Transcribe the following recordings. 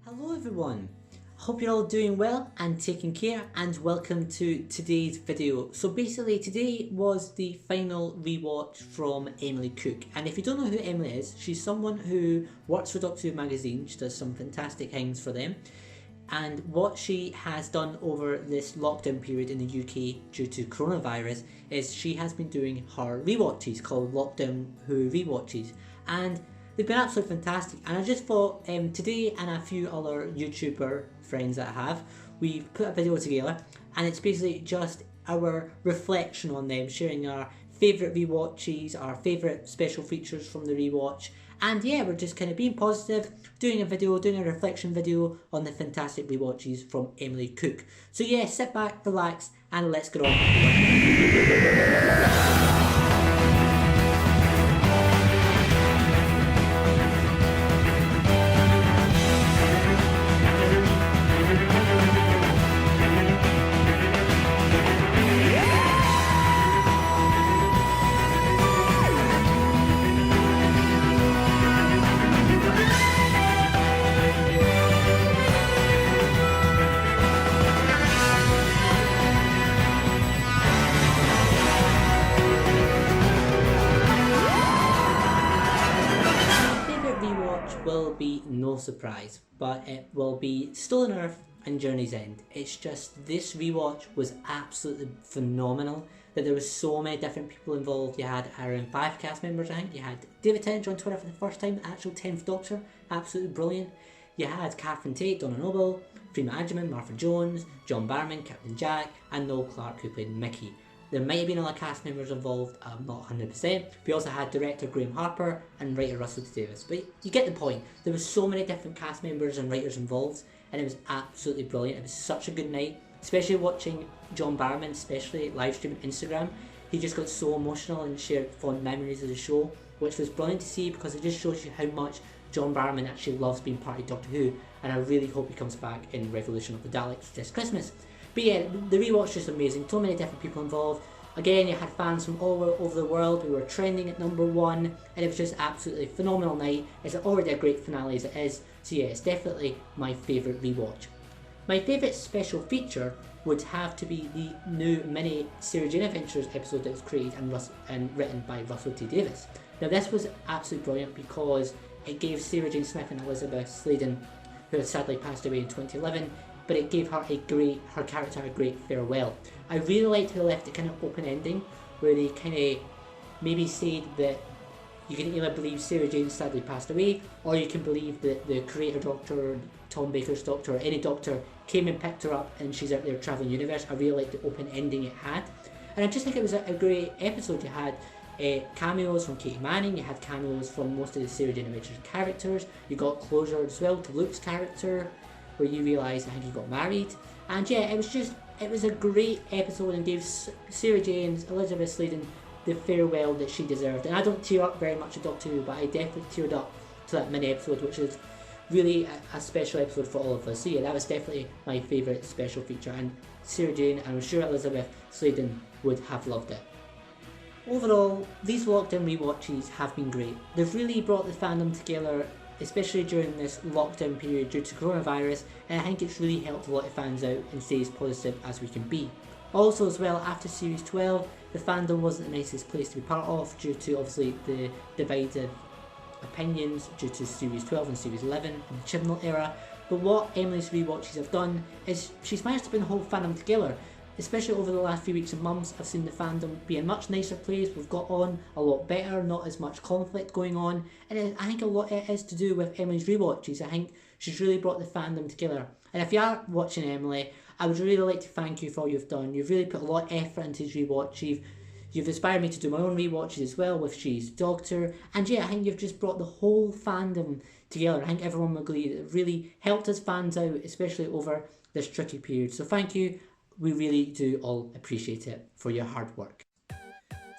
Hello everyone, hope you're all doing well and taking care, and welcome to today's video. So basically today was the final rewatch from Emily Cook, and if you don't know who Emily is, she's someone who works for Doctor Who magazine. She does some fantastic things for them, and what she has done over this lockdown period in the UK due to coronavirus is she has been doing her rewatches called Lockdown Who Rewatches, and they've been absolutely fantastic. And I just thought today, and a few other YouTuber friends that I have, we've put a video together, and it's basically just our reflection on them, sharing our favourite rewatches, our favourite special features from the rewatch, and yeah, we're just kind of being positive, doing a reflection video on the fantastic rewatches from Emily Cook. So yeah, sit back, relax, and let's get on. Will be no surprise, but it will be Stolen Earth and Journey's End. It's just, this rewatch was absolutely phenomenal, that there was so many different people involved. You had around 5 cast members, I think. You had David Tennant on Twitter for the first time, the actual 10th Doctor, absolutely brilliant. You had Catherine Tate, Donna Noble, Freema Agyeman, Martha Jones, John Barrowman, Captain Jack, and Noel Clarke, who played Mickey. There might have been other cast members involved, I'm not 100%. We also had director Graham Harper and writer Russell T Davies. But you get the point. There was so many different cast members and writers involved, and it was absolutely brilliant. It was such a good night, especially watching John Barrowman, especially live stream on Instagram. He just got so emotional and shared fond memories of the show, which was brilliant to see, because it just shows you how much John Barrowman actually loves being part of Doctor Who, and I really hope he comes back in Revolution of the Daleks this Christmas. But yeah, the rewatch was just amazing. So many different people involved. Again, you had fans from all over the world who were trending at #1, and it was just absolutely phenomenal night. It's already a great finale as it is, so yeah, it's definitely my favourite rewatch. My favourite special feature would have to be the new mini Sarah Jane Adventures episode that was created and written by Russell T Davies. Now this was absolutely brilliant because it gave Sarah Jane Smith and Elizabeth Sladen, who had sadly passed away in 2011, but it gave her character a great farewell. I really liked how they left it kind of open ending, where they kind of maybe said that you can either believe Sarah Jane sadly passed away, or you can believe that the creator Doctor, Tom Baker's Doctor, or any Doctor came and picked her up and she's out there travelling the universe. I really liked the open ending it had, and I just think it was a great episode. You had cameos from Katie Manning, you had cameos from most of the Sarah Jane Adventures characters, you got closure as well to Luke's character, where you realise I think he got married, and yeah, it was a great episode and gave Sarah Jane, Elizabeth Sladen, the farewell that she deserved. And I don't tear up very much at Doctor Who, but I definitely teared up to that mini episode, which is really a special episode for all of us. So yeah, that was definitely my favourite special feature, and Sarah Jane, and I'm sure Elizabeth Sladen would have loved it. Overall, these lockdown rewatches have been great. They've really brought the fandom together, especially during this lockdown period due to coronavirus, and I think it's really helped a lot of fans out and stay as positive as we can be. Also as well, after Series 12, the fandom wasn't the nicest place to be part of due to obviously the divided opinions due to Series 12 and Series 11 in the Chibnall era, but what Emily's rewatches have done is she's managed to bring the whole fandom together. Especially over the last few weeks and months, I've seen the fandom be a much nicer place. We've got on a lot better, not as much conflict going on, and I think a lot it is to do with Emily's rewatches. I think she's really brought the fandom together. And if you are watching Emily, I would really like to thank you for all you've done. You've really put a lot of effort into these rewatches. You've inspired me to do my own rewatches as well with She's Doctor, and yeah, I think you've just brought the whole fandom together. I think everyone will agree that it really helped us fans out, especially over this tricky period. So thank you. We really do all appreciate it for your hard work.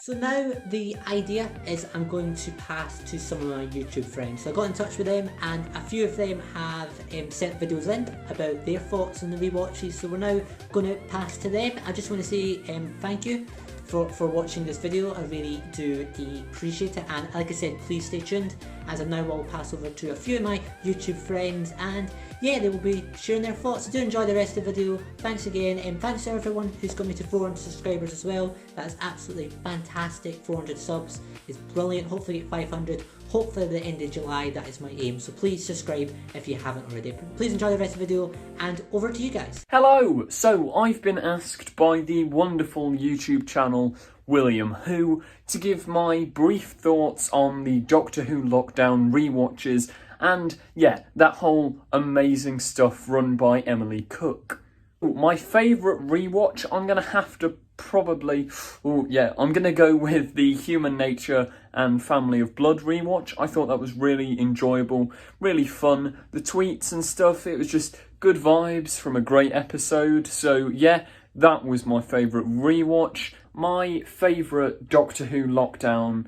So now the idea is I'm going to pass to some of my YouTube friends. So I got in touch with them, and a few of them have sent videos in about their thoughts on the rewatches. So we're now going to pass to them. I just want to say thank you for watching this video. I really do appreciate it, and like I said, please stay tuned, as I now will pass over to a few of my YouTube friends, and yeah, they will be sharing their thoughts. I do enjoy the rest of the video. Thanks again, and thanks to everyone who's got me to 400 subscribers as well. That is absolutely fantastic. 400 subs is brilliant. Hopefully get 500. Hopefully at the end of July. That is my aim. So please subscribe if you haven't already. Please enjoy the rest of the video, and over to you guys. Hello! So I've been asked by the wonderful YouTube channel William Who to give my brief thoughts on the Doctor Who lockdown rewatches, and yeah, that whole amazing stuff run by Emily Cook. My favourite rewatch, I'm going to have to probably, I'm going to go with the Human Nature and Family of Blood rewatch. I thought that was really enjoyable, really fun. The tweets and stuff, it was just good vibes from a great episode. So yeah, that was my favourite rewatch. My favourite Doctor Who lockdown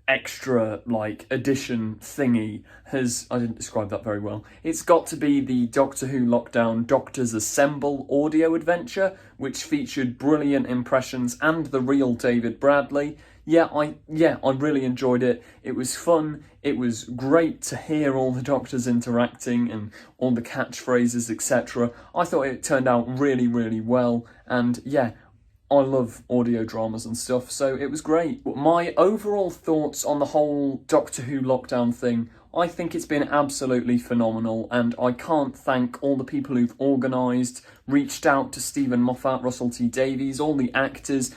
extra edition thingy I didn't describe that very well. It's got to be the Doctor Who lockdown Doctors Assemble audio adventure, which featured brilliant impressions and the real David Bradley. I really enjoyed it. It was fun. It was great to hear all the Doctors interacting and all the catchphrases, etc. I thought it turned out really, really well, and yeah, I love audio dramas and stuff, so it was great. My overall thoughts on the whole Doctor Who lockdown thing, I think it's been absolutely phenomenal, and I can't thank all the people who've organised, reached out to Stephen Moffat, Russell T Davies, all the actors,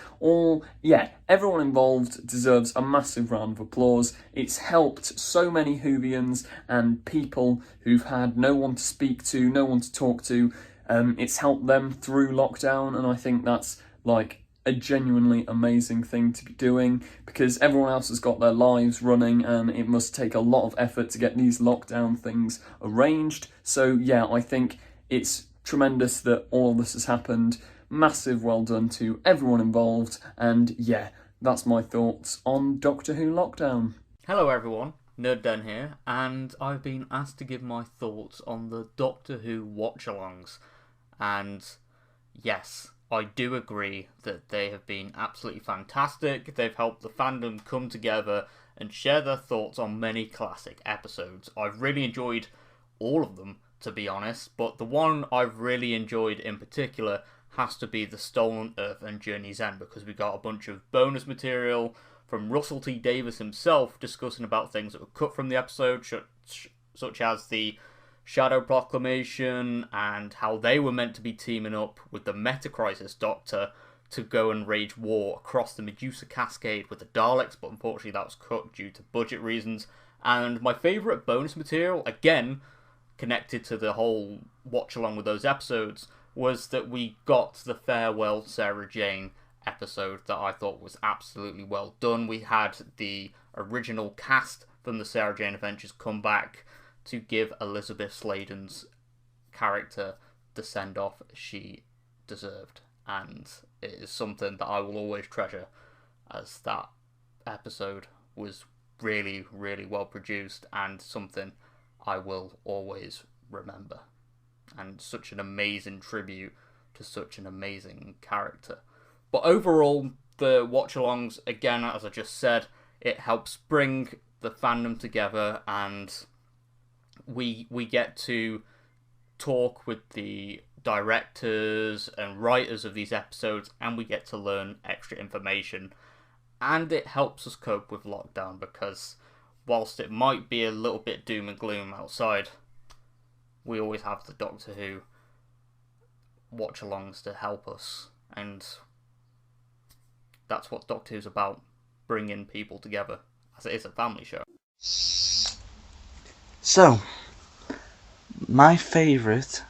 everyone involved deserves a massive round of applause. It's helped so many Whovians and people who've had no one to speak to, no one to talk to. It's helped them through lockdown, and I think that's a genuinely amazing thing to be doing, because everyone else has got their lives running and it must take a lot of effort to get these lockdown things arranged. So yeah, I think it's tremendous that all this has happened. Massive well done to everyone involved, and yeah, that's my thoughts on Doctor Who lockdown. Hello everyone, NerdDen here, and I've been asked to give my thoughts on the Doctor Who watch-alongs, and yes, I do agree that they have been absolutely fantastic. They've helped the fandom come together and share their thoughts on many classic episodes. I've really enjoyed all of them, to be honest, but the one I've really enjoyed in particular has to be the Stolen Earth and Journey's End, because we got a bunch of bonus material from Russell T Davies himself discussing about things that were cut from the episode, such as the Shadow Proclamation, and how they were meant to be teaming up with the Meta-Crisis Doctor to go and wage war across the Medusa Cascade with the Daleks, but unfortunately that was cut due to budget reasons. And my favourite bonus material, again connected to the whole watch-along with those episodes, was that we got the Farewell Sarah Jane episode that I thought was absolutely well done. We had the original cast from the Sarah Jane Adventures come back to give Elizabeth Sladen's character the send-off she deserved, and it is something that I will always treasure, as that episode was really, really well produced and something I will always remember, and such an amazing tribute to such an amazing character. But overall, the watch-alongs, again, as I just said, it helps bring the fandom together, and we get to talk with the directors and writers of these episodes, and we get to learn extra information, and it helps us cope with lockdown, because whilst it might be a little bit doom and gloom outside, we always have the Doctor Who watch-alongs to help us, and that's what Doctor Who's about, bringing people together, as it is a family show. So, my favourite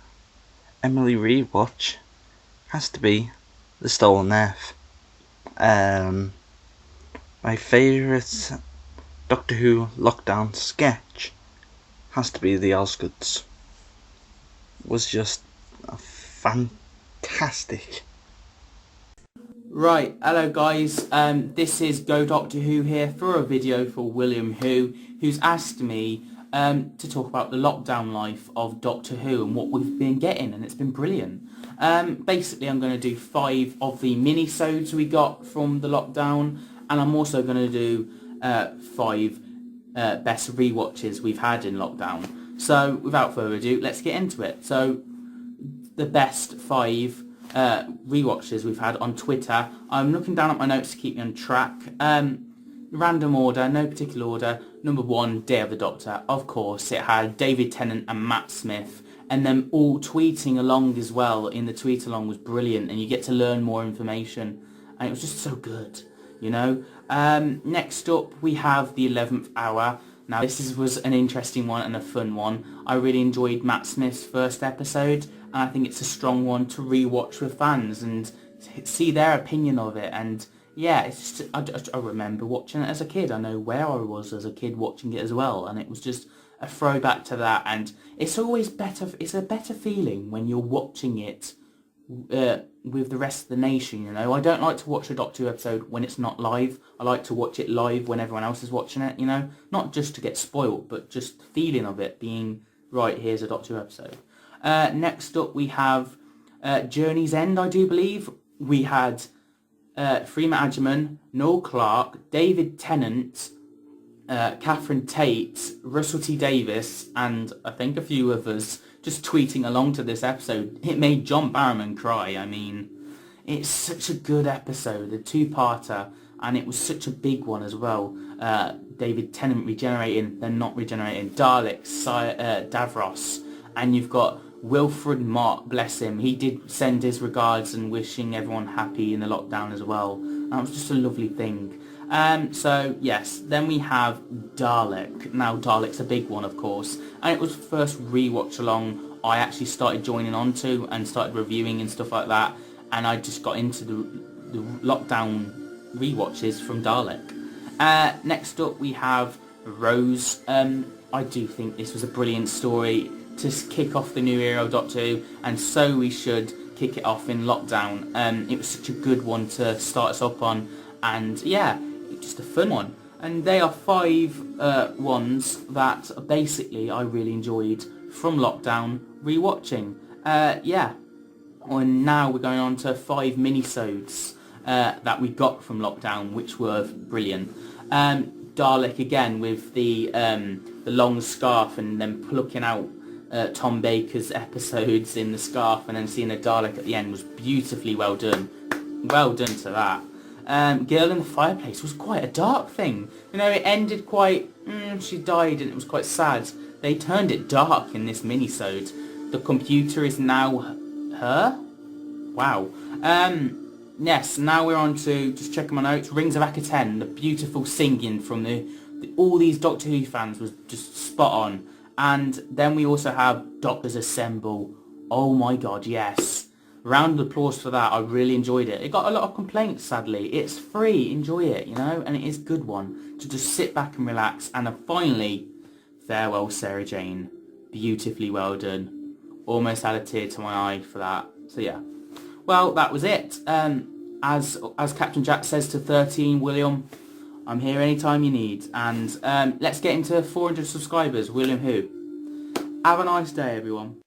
Emily rewatch has to be The Stolen Earth. My favourite Doctor Who lockdown sketch has to be the Oscoods. Was just fantastic. Right, hello guys, this is Go Doctor Who here for a video for William Who, who's asked me to talk about the lockdown life of Doctor Who and what we've been getting, and it's been brilliant. Basically, I'm going to do 5 of the minisodes we got from the lockdown, and I'm also going to do 5 best rewatches we've had in lockdown. So, without further ado, let's get into it. So, the best 5 rewatches we've had on Twitter. I'm looking down at my notes to keep me on track. Random order, no particular order. Number 1, Day of the Doctor. Of course, it had David Tennant and Matt Smith, and them all tweeting along as well. In the tweet along was brilliant, and you get to learn more information, and it was just so good, you know. Next up, we have the 11th Hour. Now, this was an interesting one and a fun one. I really enjoyed Matt Smith's first episode, and I think it's a strong one to rewatch with fans and see their opinion of it. And yeah, it's just, I remember watching it as a kid. I know where I was as a kid watching it as well, and it was just a throwback to that. And it's always better. It's a better feeling when you're watching it with the rest of the nation. You know, I don't like to watch a Doctor Who episode when it's not live. I like to watch it live when everyone else is watching it. You know, not just to get spoiled, but just the feeling of it being right. Here's a Doctor Who episode. Next up, we have Journey's End. I do believe we had Freema Agyeman, Noel Clarke, David Tennant, Catherine Tate, Russell T Davis, and I think a few others just tweeting along to this episode. It made John Barrowman cry. I mean, it's such a good episode, a 2-parter, and it was such a big one as well. David Tennant regenerating, then not regenerating, Daleks, Davros, and you've got Wilfred Mott, bless him. He did send his regards and wishing everyone happy in the lockdown as well. That was just a lovely thing. So yes, then we have Dalek. Now Dalek's a big one, of course, and it was the first rewatch along I actually started joining onto and started reviewing and stuff like that, and I just got into the lockdown rewatches from Dalek. Next up we have Rose. I do think this was a brilliant story to kick off the new era of Doctor Who, and so we should kick it off in lockdown. It was such a good one to start us up on, and yeah, just a fun one. And they are 5 ones that basically I really enjoyed from lockdown rewatching. Yeah, and now we're going on to 5 minisodes that we got from lockdown, which were brilliant. Dalek again with the long scarf and then plucking out Tom Baker's episodes in the scarf and then seeing a Dalek at the end was beautifully well done. Well done to that. Girl in the Fireplace was quite a dark thing. You know, it ended quite... she died and it was quite sad. They turned it dark in this minisode. The computer is now her? Wow. Yes, now we're on to, just checking my notes, Rings of Akaten. The beautiful singing from all these Doctor Who fans was just spot on. And then we also have Doctors Assemble. Oh my god, yes. Round of applause for that. I really enjoyed it. It got a lot of complaints, sadly. It's free. Enjoy it, you know? And it is a good one to just sit back and relax. And then finally, Farewell Sarah Jane. Beautifully well done. Almost had a tear to my eye for that. So yeah. Well, that was it. As Captain Jack says to 13, William, I'm here anytime you need. And let's get into 400 subscribers. William who? Have a nice day, everyone.